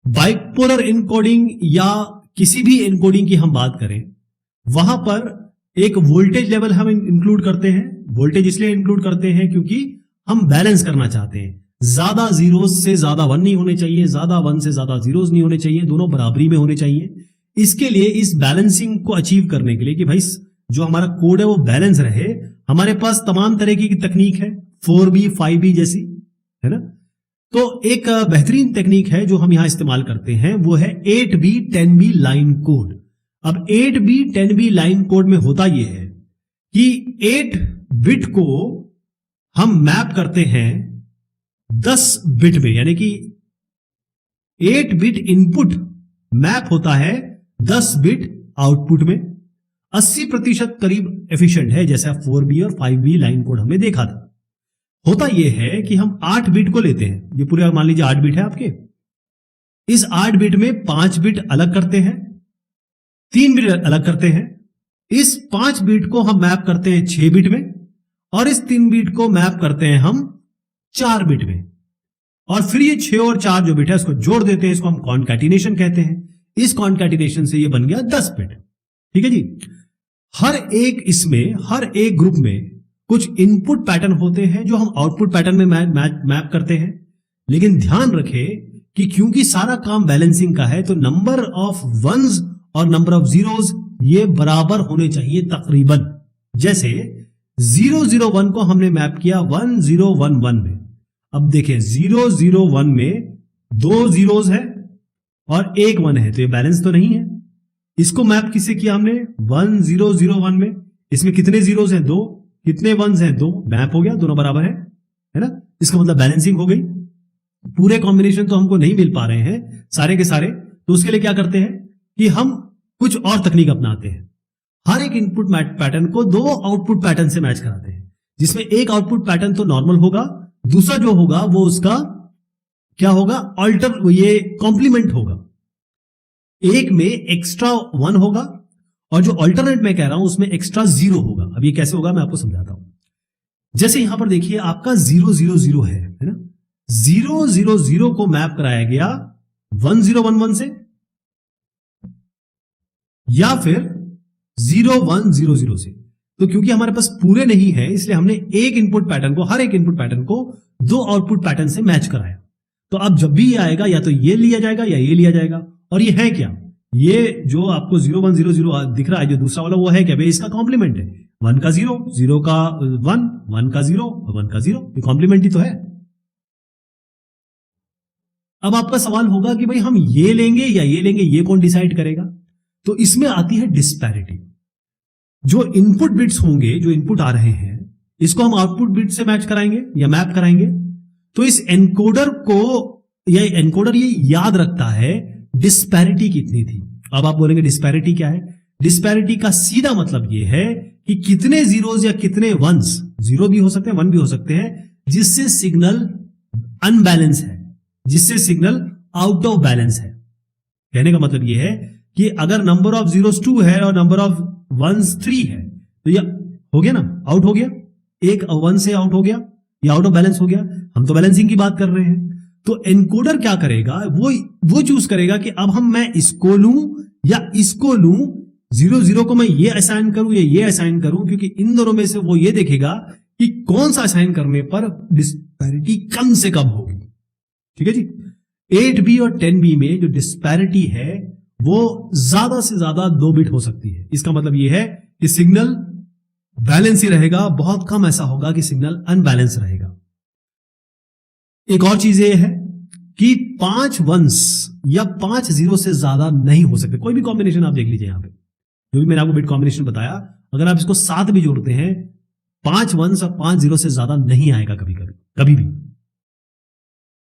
Bipolar encoding या किसी भी इनकोडिंग की हम बात करें, वहां पर एक वोल्टेज लेवल हम इंक्लूड करते हैं। वोल्टेज इसलिए इंक्लूड करते हैं क्योंकि हम बैलेंस करना चाहते हैं। ज्यादा जीरोज से ज्यादा वन नहीं होने चाहिए, ज्यादा वन से ज्यादा जीरोज नहीं होने चाहिए, दोनों बराबरी में होने चाहिए। इसके लिए इस बैलेंसिंग को अचीव करने के लिए कि भाई जो हमारा कोड है वो बैलेंस रहे, हमारे पास तमाम तरह की तकनीक है, 4B 5B जैसी, है ना। तो एक बेहतरीन तकनीक है जो हम यहां इस्तेमाल करते हैं, वो है 8B 10B लाइन कोड। अब 8B 10B लाइन कोड में होता यह है कि 8 बिट को हम मैप करते हैं 10 बिट में, यानी कि 8 बिट इनपुट मैप होता है 10 बिट आउटपुट में। 80% करीब एफिशिएंट है, जैसा 4B और 5B लाइन कोड हमने देखा था। होता यह है कि हम 8 बिट को लेते हैं, ये पूरे मान लीजिए 8 बिट है आपके, इस 8 बिट में 5 बिट अलग करते हैं, 3 बिट अलग करते हैं, इस 5 बिट को हम मैप करते हैं 6 बिट में, और इस 3 बिट को मैप करते हैं हम 4 बिट में, और फिर ये 6 और 4 जो बिट है इसको जोड़ देते हैं, इसको हम कॉन्कैटिनेशन कहते हैं। इस कॉन्कैटिनेशन से ये बन गया 10 बिट। ठीक है जी। हर एक ग्रुप में कुछ इनपुट पैटर्न होते हैं जो हम आउटपुट पैटर्न में मैप करते हैं, लेकिन ध्यान रखें कि क्योंकि सारा काम बैलेंसिंग का है, तो नंबर ऑफ वंस और नंबर ऑफ जीरोज ये बराबर होने चाहिए तकरीबन। जैसे 001 को हमने मैप किया 1011 में। अब देखें 001 में 2 जीरोज है और 1 1 है, तो ये बैलेंस तो नहीं है। इसको मैप किससे किया हमने 1001 में, इसमें कितने जीरोज हैं 2, कितने वंस हैं 2, मैप हो गया, दोनों बराबर है ना। इसका मतलब बैलेंसिंग हो गई। पूरे कॉम्बिनेशन तो हमको नहीं मिल पा रहे हैं सारे के सारे, तो उसके लिए क्या करते हैं कि हम कुछ और तकनीक अपनाते हैं। हर एक इनपुट पैटर्न को 2 आउटपुट पैटर्न से मैच कराते हैं, जिसमें एक आउटपुट पैटर्न तो नॉर्मल होगा, दूसरा जो होगा वो उसका क्या होगा, ऑल्टर, ये कॉम्प्लीमेंट होगा। एक में एक्स्ट्रा 1 होगा और जो अल्टरनेट में कह रहा हूं उसमें एक्स्ट्रा 0 होगा। अब ये कैसे होगा मैं आपको समझाता हूं। जैसे यहां पर देखिए आपका 000 है ना, 000 को मैप कराया गया 1011 से, या फिर 0100 से। तो क्योंकि हमारे पास पूरे नहीं है, इसलिए हमने हर एक इनपुट पैटर्न को 2 आउटपुट पैटर्न से मैच कराया। तो अब जब भी ये आएगा या तो ये लिया जाएगा या ये लिया जाएगा। और ये है क्या, ये जो आपको 0100 दिख रहा है, जो दूसरा वाला वो है क्या भाई, इसका कॉम्प्लीमेंट है। 1 का 0, 0 का 1, 1 का 0, 1 का 0, ये कॉम्प्लीमेंट ही तो है। अब आपका सवाल होगा कि भाई हम ये लेंगे या ये लेंगे, ये कौन डिसाइड करेगा। तो इसमें आती है डिस्पैरिटी। जो इनपुट बिट्स होंगे, जो इनपुट आ रहे हैं, इसको हम आउटपुट बिट से मैच कराएंगे या मैप कराएंगे। तो इस एनकोडर को, या एनकोडर ये याद रखता है डिस्पैरिटी कितनी थी। अब आप बोलेंगे डिस्पैरिटी क्या है। डिस्पैरिटी का सीधा मतलब यह है कि कितने जीरोज या कितने वंस, 0 भी हो सकते हैं 1 भी हो सकते हैं, जिससे सिग्नल अनबैलेंस है, जिससे सिग्नल आउट ऑफ बैलेंस है। कहने का मतलब यह है कि अगर नंबर ऑफ जीरोज 2 है और नंबर ऑफ वंस 3 है, तो यह हो गया ना, आउट हो गया, एक 1 से आउट हो गया, या आउट ऑफ बैलेंस हो गया। हम तो बैलेंसिंग की बात कर रहे हैं। तो एनकोडर क्या करेगा, वो चूज करेगा कि अब मैं इसको लूं या इसको लूं, 00 को मैं ये असाइन करूं या ये असाइन करूं, क्योंकि इन दोनों में से वो ये देखेगा कि कौन सा असाइन करने पर डिस्पैरिटी कम से कम होगी। ठीक है जी। 8B और 10B में जो डिस्पैरिटी है वो ज्यादा से ज्यादा 2 बिट हो सकती है। इसका मतलब ये है कि सिग्नल बैलेंस ही रहेगा, बहुत कम ऐसा होगा कि सिग्नल अनबैलेंस रहेगा। एक और चीज ये है कि 5 वंस या 5 जीरो से ज्यादा नहीं हो सकते। कोई भी कॉम्बिनेशन आप देख लीजिए, यहां पे जो भी मैंने आपको बिट कॉम्बिनेशन बताया, अगर आप इसको 7 भी जोड़ते हैं, 5 वंस और 5 जीरो से ज्यादा नहीं आएगा कभी भी।